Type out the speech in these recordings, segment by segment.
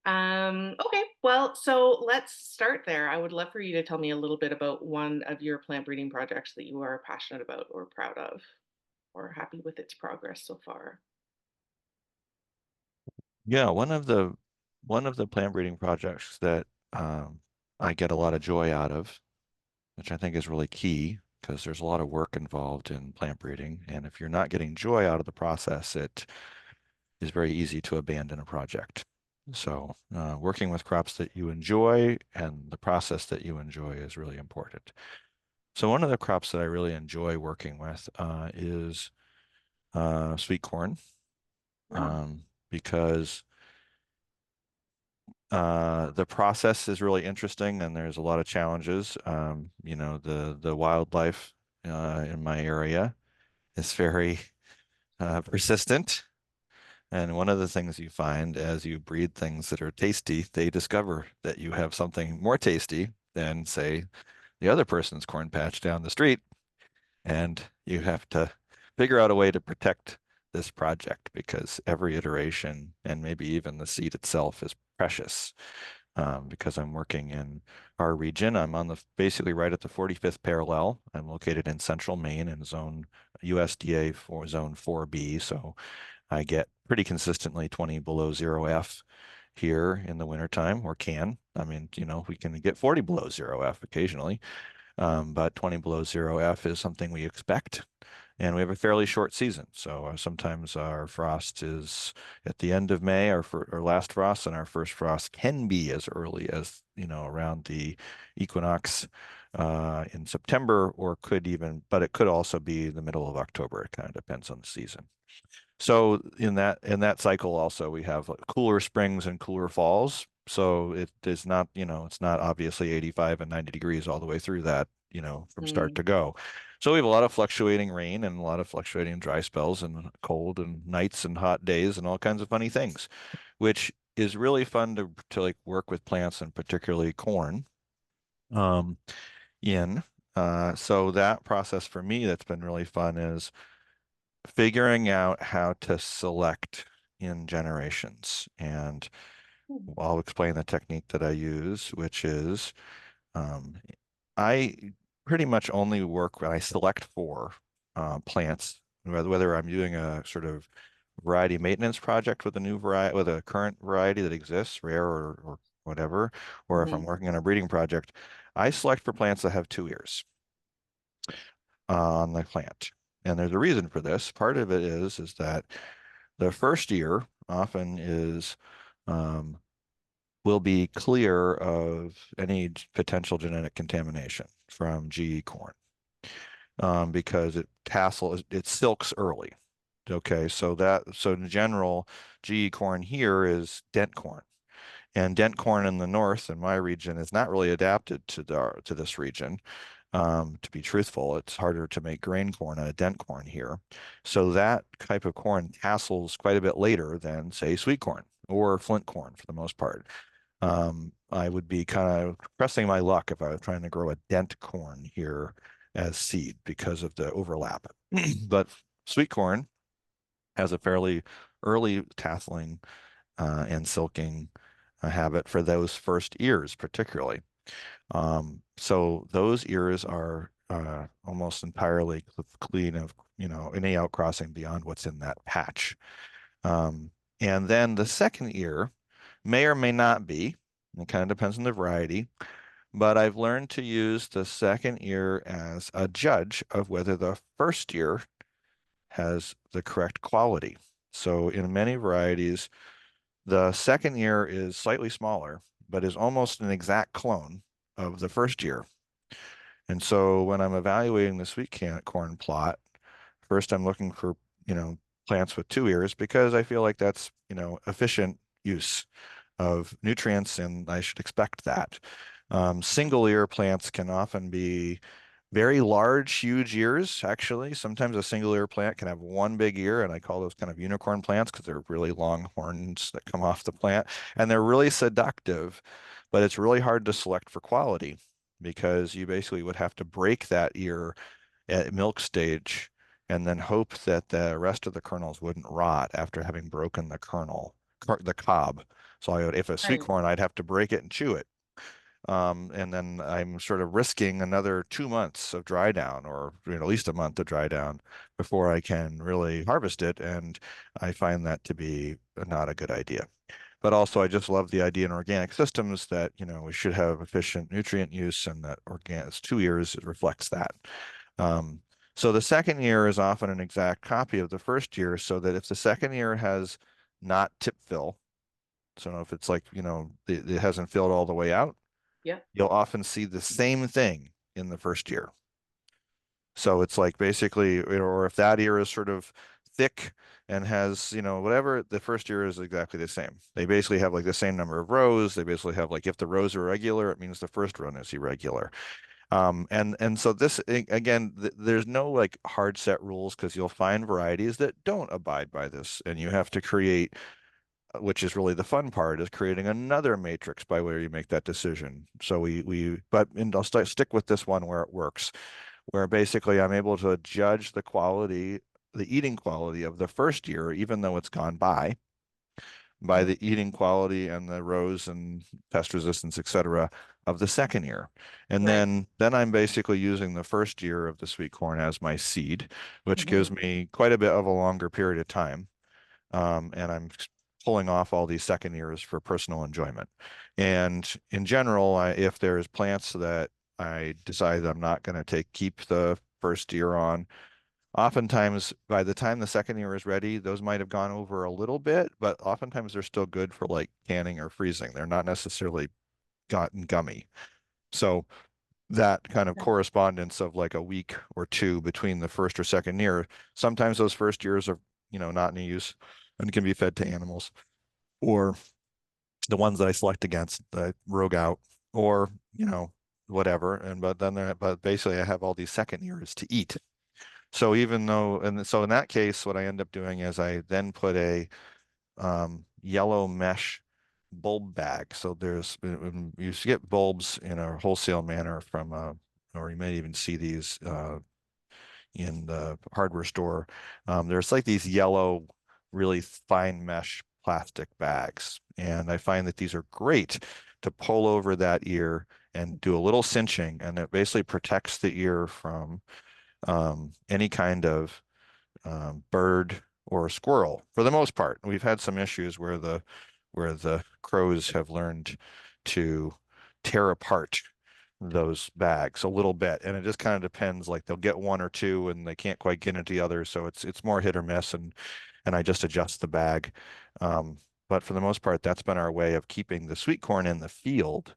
Okay, well, so let's start there. I would love for you to tell me a little bit about one of your plant breeding projects that you are passionate about or proud of or happy with its progress so far. Yeah, one of the plant breeding projects that I get a lot of joy out of, which I think is really key because there's a lot of work involved in plant breeding, and if you're not getting joy out of the process, it is very easy to abandon a project. So, working with crops that you enjoy and the process that you enjoy is really important. So, one of the crops that I really enjoy working with is sweet corn, Oh. because the process is really interesting and there's a lot of challenges. The wildlife in my area is very persistent. And one of the things you find as you breed things that are tasty, they discover that you have something more tasty than, say, the other person's corn patch down the street. And you have to figure out a way to protect this project because every iteration and maybe even the seed itself is precious. Because I'm working in our region. I'm on the basically right at the 45th parallel. I'm located in central Maine in zone USDA for zone 4B. So I get pretty consistently 20 below zero F here in the wintertime, or can. I mean, we can get 40 below zero F occasionally, but 20 below zero F is something we expect. And we have a fairly short season. So sometimes our frost is at the end of May, our last frost, and our first frost can be as early as, around the equinox in September, or but it could also be the middle of October. It kind of depends on the season. So in that cycle also we have like cooler springs and cooler falls. So it is not, it's not obviously 85 and 90 degrees all the way through that, from start Mm. to go. So we have a lot of fluctuating rain and a lot of fluctuating dry spells and cold and nights and hot days and all kinds of funny things, which is really fun to like work with plants and particularly corn. Um, in So that process for me that's been really fun is figuring out how to select in generations. And Mm. I'll explain the technique that I use, which is um, I pretty much only work when I select for plants, whether I'm doing a sort of variety maintenance project with a new variety, with a current variety that exists, rare or whatever, or if I'm Mhm. working on a breeding project, I select for plants that have two ears on the plant. And there's a reason for this. Part of it is that the first year often is um, will be clear of any potential genetic contamination from GE corn, because it silks early. Okay, so in general, GE corn here is dent corn. And dent corn in the north, in my region, is not really adapted to this region. To be truthful, it's harder to make grain corn out of dent corn here. So that type of corn tassels quite a bit later than, say, sweet corn or flint corn for the most part. I would be kind of pressing my luck if I was trying to grow a dent corn here as seed because of the overlap. But sweet corn has a fairly early tasseling and silking habit for those first ears, particularly. So those ears are almost entirely clean of, any outcrossing beyond what's in that patch. Um, and then the second ear may or may not be. It kind of depends on the variety. But I've learned to use the second ear as a judge of whether the first ear has the correct quality. So in many varieties, the second ear is slightly smaller, but is almost an exact clone of the first ear. And so when I'm evaluating the sweet corn plot, first I'm looking for, plants with two ears because I feel like that's, efficient use of nutrients, and I should expect that. Single ear plants can often be very large, huge ears, actually. Sometimes a single ear plant can have one big ear, and I call those kind of unicorn plants because they're really long horns that come off the plant, and they're really seductive, but it's really hard to select for quality because you basically would have to break that ear at milk stage and then hope that the rest of the kernels wouldn't rot after having broken the kernel the cob. So if a sweet Right. corn, I'd have to break it and chew it. And then I'm sort of risking another 2 months of dry down, or at least a month of dry down before I can really harvest it. And I find that to be not a good idea. But also, I just love the idea in organic systems that, we should have efficient nutrient use, and that organic 2 years it reflects that. Um, so the second year is often an exact copy of the first year, so that if the second year has not tip fill, so if it's like, it hasn't filled all the way out, Yeah. you'll often see the same thing in the first year. So it's like basically, or if that ear is sort of thick and has, whatever, the first year is exactly the same. They basically have like the same number of rows. They basically have like, if the rows are regular, it means the first run is irregular. And so this again, there's no like hard set rules, because you'll find varieties that don't abide by this, and you have to create, which is really the fun part, is creating another matrix by where you make that decision. So but and I'll stick with this one where it works, where basically I'm able to judge the quality, the eating quality of the first year, even though it's gone by Mhm. the eating quality and the rows and pest resistance, et cetera, of the second year. And Right. then I'm basically using the first year of the sweet corn as my seed, which gives Mhm. me quite a bit of a longer period of time. And I'm pulling off all these second years for personal enjoyment. And in general, if there's plants that I decide I'm not going to keep the first year on, oftentimes by the time the second year is ready, those might have gone over a little bit, but oftentimes they're still good for like canning or freezing. They're not necessarily gotten gummy. So that kind of Yeah. correspondence of like a week or two between the first or second year, sometimes those first years are, not in use and can be fed to animals, or the ones that I select against, the rogue out, or, whatever. But basically I have all these second years to eat. So even though, and so in that case, what I end up doing is I then put a yellow mesh bulb bag. So you get bulbs in a wholesale manner from, or you may even see these in the hardware store. There's like these yellow, really fine mesh plastic bags. And I find that these are great to pull over that ear and do a little cinching. And it basically protects the ear from any kind of bird or squirrel for the most part. We've had some issues where the crows have learned to tear apart those bags a little bit, and it just kind of depends. Like they'll get one or two, and they can't quite get into the other, so it's more hit or miss, and I just adjust the bag. But for the most part, that's been our way of keeping the sweet corn in the field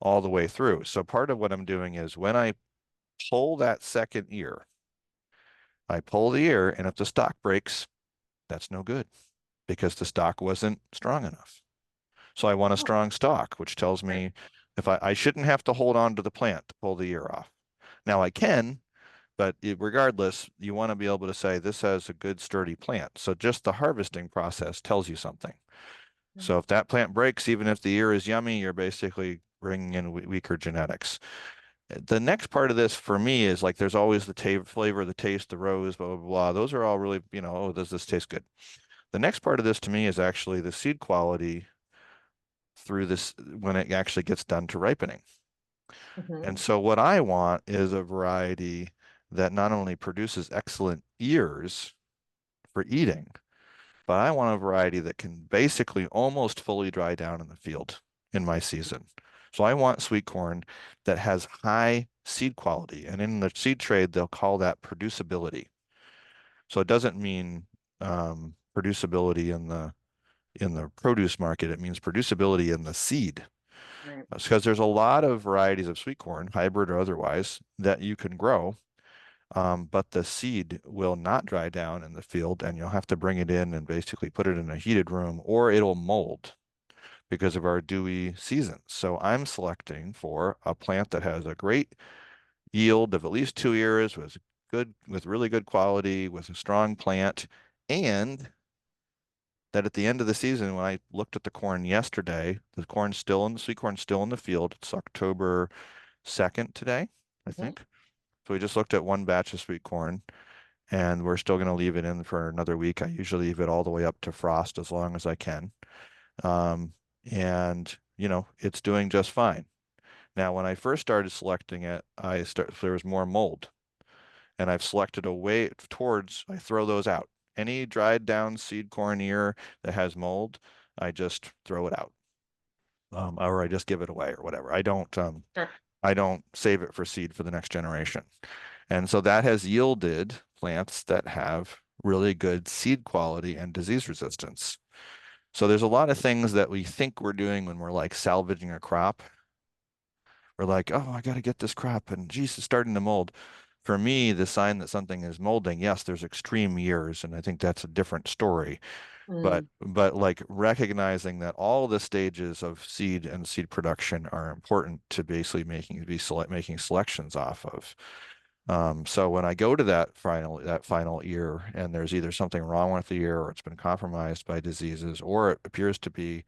all the way through. So part of what I'm doing is when I pull that second ear, I pull the ear, and if the stalk breaks, that's no good because the stalk wasn't strong enough. So I want a Oh, strong stalk, which tells right. me if I shouldn't have to hold on to the plant to pull the ear off. Now I can, but regardless, you want to be able to say this has a good sturdy plant. So just the harvesting process tells you something. Right. So if that plant breaks, even if the ear is yummy, you're basically bringing in weaker genetics. The next part of this for me is like there's always the flavor, the taste, the rose, blah, blah, blah. Those are all really, oh, does this taste good? The next part of this to me is actually the seed quality through this when it actually gets done to ripening. Mhm. And so what I want is a variety that not only produces excellent ears for eating, but I want a variety that can basically almost fully dry down in the field in my season. So I want sweet corn that has high seed quality. And in the seed trade, they'll call that producibility. So it doesn't mean producibility in the produce market. It means producibility in the seed. Right. Because there's a lot of varieties of sweet corn, hybrid or otherwise, that you can grow, but the seed will not dry down in the field, and you'll have to bring it in and basically put it in a heated room, or it'll mold because of our dewy seasons. So I'm selecting for a plant that has a great yield of at least 2 years, with really good quality, with a strong plant, and that at the end of the season, when I looked at the corn yesterday, the sweet corn's still in the field. It's October 2nd today, I Mhm. think. So we just looked at one batch of sweet corn, and we're still going to leave it in for another week. I usually leave it all the way up to frost as long as I can. Um, and it's doing just fine. Now, when I first started selecting it, there was more mold, and I've selected away towards, I throw those out. Any dried down seed corn ear that has mold, I just throw it out, or I just give it away or whatever. Sure. I don't save it for seed for the next generation. And so that has yielded plants that have really good seed quality and disease resistance. So there's a lot of things that we think we're doing when we're like salvaging a crop. We're like, oh, I got to get this crop, and geez, it's starting to mold. For me, the sign that something is molding, yes, there's extreme years, and I think that's a different story. But Mm, like recognizing that all the stages of seed and seed production are important to basically making selections off of. So when I go to that final ear and there's either something wrong with the ear or it's been compromised by diseases or it appears to be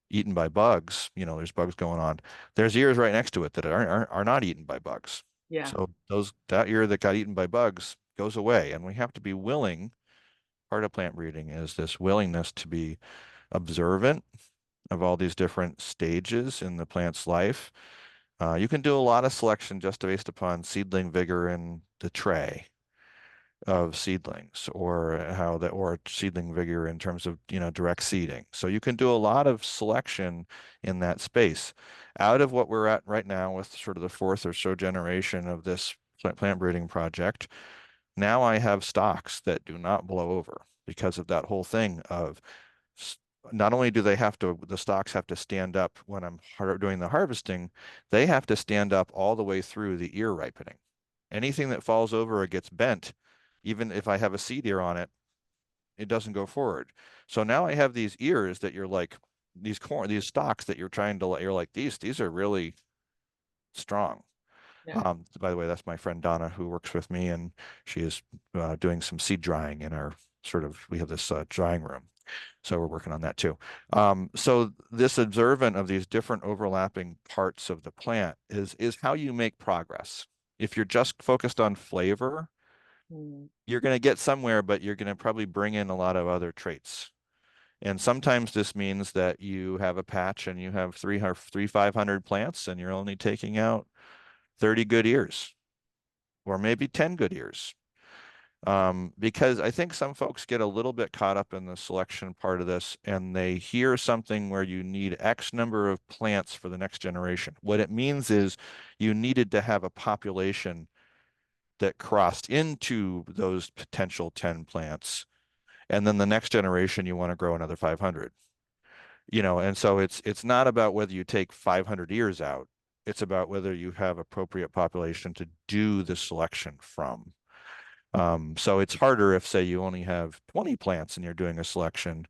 eaten by bugs, there's bugs going on. There's ears right next to it that are not eaten by bugs. yeah. So that ear that got eaten by bugs goes away, and we have to be willing. Part of plant breeding is this willingness to be observant of all these different stages in the plant's life. You can do a lot of selection just based upon seedling vigor in the tray of seedlings, or seedling vigor in terms of direct seeding. So you can do a lot of selection in that space. Out of what we're at right now with sort of the fourth or so generation of this plant breeding project, now I have stocks that do not blow over because of that whole thing of not only do the stocks have to stand up when I'm doing the harvesting, they have to stand up all the way through the ear ripening. Anything that falls over or gets bent, even if I have a seed ear on it, it doesn't go forward. So now I have these ears that you're like, these stalks that you're like, these are really strong. Yeah. By the way, that's my friend Donna who works with me, and she is doing some seed drying in we have this drying room. So we're working on that too. So this observant of these different overlapping parts of the plant is how you make progress. If you're just focused on flavor, Mm, you're going to get somewhere, but you're going to probably bring in a lot of other traits. And sometimes this means that you have a patch and you have 500 plants and you're only taking out 30 good ears or maybe 10 good ears. Because I think some folks get a little bit caught up in the selection part of this and they hear something where you need X number of plants for the next generation. What it means is you needed to have a population that crossed into those potential 10 plants. And then the next generation, you want to grow another 500. And so it's not about whether you take 500 ears out. It's about whether you have appropriate population to do the selection from. So it's harder if, say, you only have 20 plants and you're doing a selection.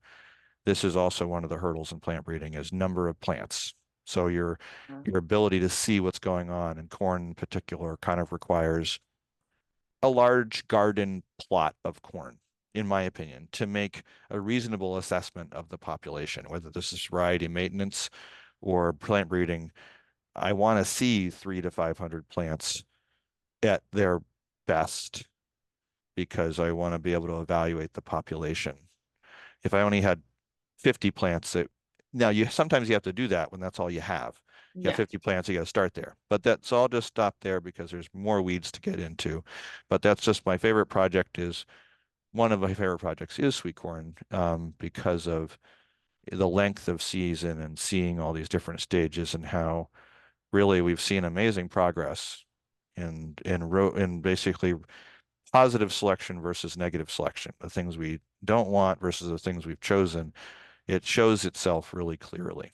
This is also one of the hurdles in plant breeding is number of plants. So uh, your ability to see what's going on, and corn in particular kind of requires a large garden plot of corn, in my opinion, to make a reasonable assessment of the population, whether this is variety maintenance or plant breeding. I want to see 300 to 500 plants at their best because I want to be able to evaluate the population. If I only had 50 plants, now sometimes you have to do that when that's all you have. You have yeah. 50 plants, you got to start there. But that's all just stop there because there's more weeds to get into. But that's just my favorite project is one of my favorite projects is sweet corn because of the length of season and seeing all these different stages and how really we've seen amazing progress in basically positive selection versus negative selection, the things we don't want versus the things we've chosen. It shows itself really clearly.